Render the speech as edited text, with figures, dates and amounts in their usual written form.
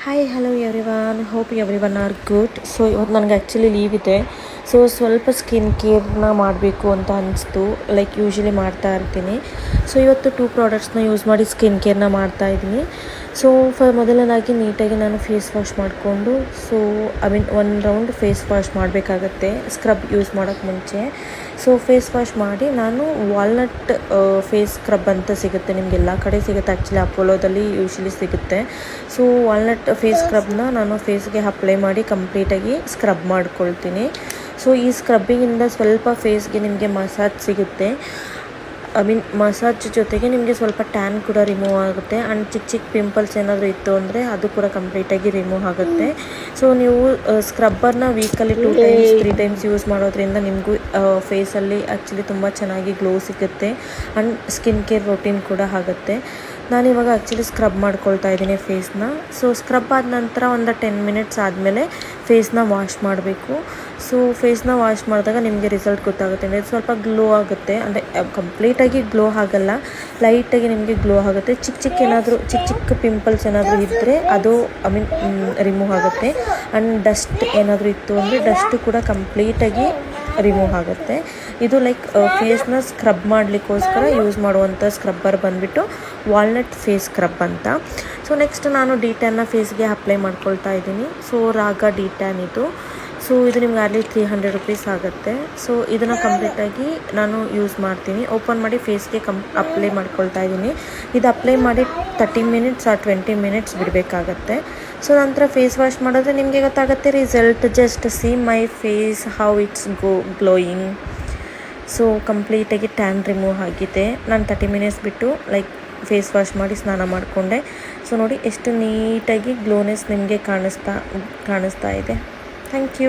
Hi hello everyone, hope everyone are good. So ಇವತ್ತು ನನಗೆ actually leave ಇದೆ. So ಸ್ವಲ್ಪ ಸ್ಕಿನ್ ಕೇರ್ನ ಮಾಡಬೇಕು ಅಂತ ಅನಿಸ್ತು. ಲೈಕ್ ಯೂಶ್ವಲಿ ಮಾಡ್ತಾ ಇರ್ತೀನಿ. ಸೊ ಇವತ್ತು 2 ಪ್ರಾಡಕ್ಟ್ಸ್ನ ಯೂಸ್ ಮಾಡಿ ಸ್ಕಿನ್ ಕೇರ್ನ ಮಾಡ್ತಾಯಿದ್ದೀನಿ. ಸೊ ಮೊದಲನೇದಾಗಿ ನೀಟಾಗಿ ನಾನು ಫೇಸ್ ವಾಶ್ ಮಾಡಿಕೊಂಡು, ಸೊ ಒಂದು ರೌಂಡ್ ಫೇಸ್ ವಾಶ್ ಮಾಡಬೇಕಾಗತ್ತೆ ಸ್ಕ್ರಬ್ ಯೂಸ್ ಮಾಡೋಕ್ಕೆ ಮುಂಚೆ. ಸೊ ಫೇಸ್ ವಾಶ್ ಮಾಡಿ ನಾನು ವಾಲ್ನಟ್ ಫೇಸ್ ಸ್ಕ್ರಬ್ ಅಂತ ಸಿಗುತ್ತೆ, ನಿಮ್ಗೆ ಎಲ್ಲ ಕಡೆ ಸಿಗುತ್ತೆ. ಆ್ಯಕ್ಚುಲಿ ಅಪೋಲೋದಲ್ಲಿ ಯೂಶ್ವಲಿ ಸಿಗುತ್ತೆ. ಸೊ ವಾಲ್ನಟ್ ಫೇಸ್ ಸ್ಕ್ರಬ್ನ ನಾನು ಫೇಸ್ಗೆ ಅಪ್ಲೈ ಮಾಡಿ ಕಂಪ್ಲೀಟಾಗಿ ಸ್ಕ್ರಬ್ ಮಾಡ್ಕೊಳ್ತೀನಿ. ಸೊ ಈ ಸ್ಕ್ರಬ್ಬಿಂಗಿಂದ ಸ್ವಲ್ಪ ಫೇಸ್ಗೆ ನಿಮಗೆ ಮಸಾಜ್ ಸಿಗುತ್ತೆ. ಮಸಾಜ್ ಜೊತೆಗೆ ನಿಮಗೆ ಸ್ವಲ್ಪ ಟ್ಯಾನ್ ಕೂಡ ರಿಮೂವ್ ಆಗುತ್ತೆ. ಆ್ಯಂಡ್ ಚಿಕ್ಕ ಚಿಕ್ಕ ಪಿಂಪಲ್ಸ್ ಏನಾದರೂ ಇತ್ತು ಅಂದರೆ ಅದು ಕೂಡ ಕಂಪ್ಲೀಟಾಗಿ ರಿಮೂವ್ ಆಗುತ್ತೆ. ಸೊ ನೀವು ಸ್ಕ್ರಬ್ಬರ್ನ ವೀಕಲ್ಲಿ 2 ಟೈಮ್ಸ್ 3 ಟೈಮ್ಸ್ ಯೂಸ್ ಮಾಡೋದ್ರಿಂದ ನಿಮಗೂ ಫೇಸಲ್ಲಿ ಆ್ಯಕ್ಚುಲಿ ತುಂಬ ಚೆನ್ನಾಗಿ ಗ್ಲೋ ಸಿಗುತ್ತೆ. ಆ್ಯಂಡ್ ಸ್ಕಿನ್ ಕೇರ್ ರೊಟೀನ್ ಕೂಡ ಆಗುತ್ತೆ. ನಾನಿವಾಗ ಆ್ಯಕ್ಚುಲಿ ಸ್ಕ್ರಬ್ ಮಾಡ್ಕೊಳ್ತಾ ಇದ್ದೀನಿ ಫೇಸ್ನ. ಸೊ ಸ್ಕ್ರಬ್ ಆದ ನಂತರ ಒಂದು 10 ಮಿನಿಟ್ಸ್ ಆದಮೇಲೆ ಫೇಸ್ನ ವಾಶ್ ಮಾಡಬೇಕು. ಸೊ ಫೇಸ್ನ ವಾಶ್ ಮಾಡಿದಾಗ ನಿಮಗೆ ರಿಸಲ್ಟ್ ಗೊತ್ತಾಗುತ್ತೆ. ಅಂದರೆ ಸ್ವಲ್ಪ ಗ್ಲೋ ಆಗುತ್ತೆ, ಅಂದರೆ ಕಂಪ್ಲೀಟಾಗಿ ಗ್ಲೋ ಆಗಲ್ಲ, ಲೈಟಾಗಿ ನಿಮಗೆ ಗ್ಲೋ ಆಗುತ್ತೆ. ಚಿಕ್ಕ ಚಿಕ್ಕ ಪಿಂಪಲ್ಸ್ ಏನಾದರೂ ಇದ್ದರೆ ಅದು ರಿಮೂವ್ ಆಗುತ್ತೆ. ಆ್ಯಂಡ್ ಡಸ್ಟ್ ಏನಾದರೂ ಇತ್ತು ಅಂದರೆ ಡಸ್ಟು ಕೂಡ ಕಂಪ್ಲೀಟಾಗಿ ರಿಮೂವ್ ಆಗುತ್ತೆ. ಇದು ಲೈಕ್ ಫೇಸ್ನ ಸ್ಕ್ರಬ್ ಮಾಡಲಿಕ್ಕೋಸ್ಕರ ಯೂಸ್ ಮಾಡುವಂಥ ಸ್ಕ್ರಬ್ಬರ್ ಬಂದುಬಿಟ್ಟು ವಾಲ್ನಟ್ ಫೇಸ್ ಸ್ಕ್ರಬ್ ಅಂತ. ಸೊ ನೆಕ್ಸ್ಟ್ ನಾನು ಡಿ10ನ ಫೇಸ್ಗೆ ಅಪ್ಲೈ ಮಾಡ್ಕೊಳ್ತಾ ಇದ್ದೀನಿ. ಸೊ ರಾಗ ಡಿ10 ಇದು. ಸೊ ಇದು ನಿಮ್ಗೆ ಅಲ್ಲಿ 300 ರುಪೀಸ್ ಆಗುತ್ತೆ. ಸೊ ಇದನ್ನು ಕಂಪ್ಲೀಟಾಗಿ ನಾನು ಯೂಸ್ ಮಾಡ್ತೀನಿ. ಓಪನ್ ಮಾಡಿ ಫೇಸ್ಗೆ ಅಪ್ಲೈ ಮಾಡ್ಕೊಳ್ತಾ ಇದ್ದೀನಿ. ಇದು ಅಪ್ಲೈ ಮಾಡಿ 30 ಮಿನಿಟ್ಸ್ ಆರ್ 20 ಮಿನಿಟ್ಸ್ ಬಿಡಬೇಕಾಗತ್ತೆ. ಸೊ ನಂತರ ಫೇಸ್ ವಾಶ್ ಮಾಡಿದ್ರೆ ನಿಮಗೆ ಗೊತ್ತಾಗುತ್ತೆ result. Just see my face how it's glowing. So ಕಂಪ್ಲೀಟಾಗಿ ಟ್ಯಾನ್ ರಿಮೂವ್ ಆಗಿದೆ. ನಾನು 30 ಮಿನಿಟ್ಸ್ ಬಿಟ್ಟು ಲೈಕ್ ಫೇಸ್ ವಾಶ್ ಮಾಡಿ ಸ್ನಾನ ಮಾಡಿಕೊಂಡೆ. ಸೊ ನೋಡಿ ಎಷ್ಟು ನೀಟಾಗಿ ಗ್ಲೋನೆಸ್ ನಿಮಗೆ ಕಾಣಿಸ್ತಾ ಇದೆ. Thank you.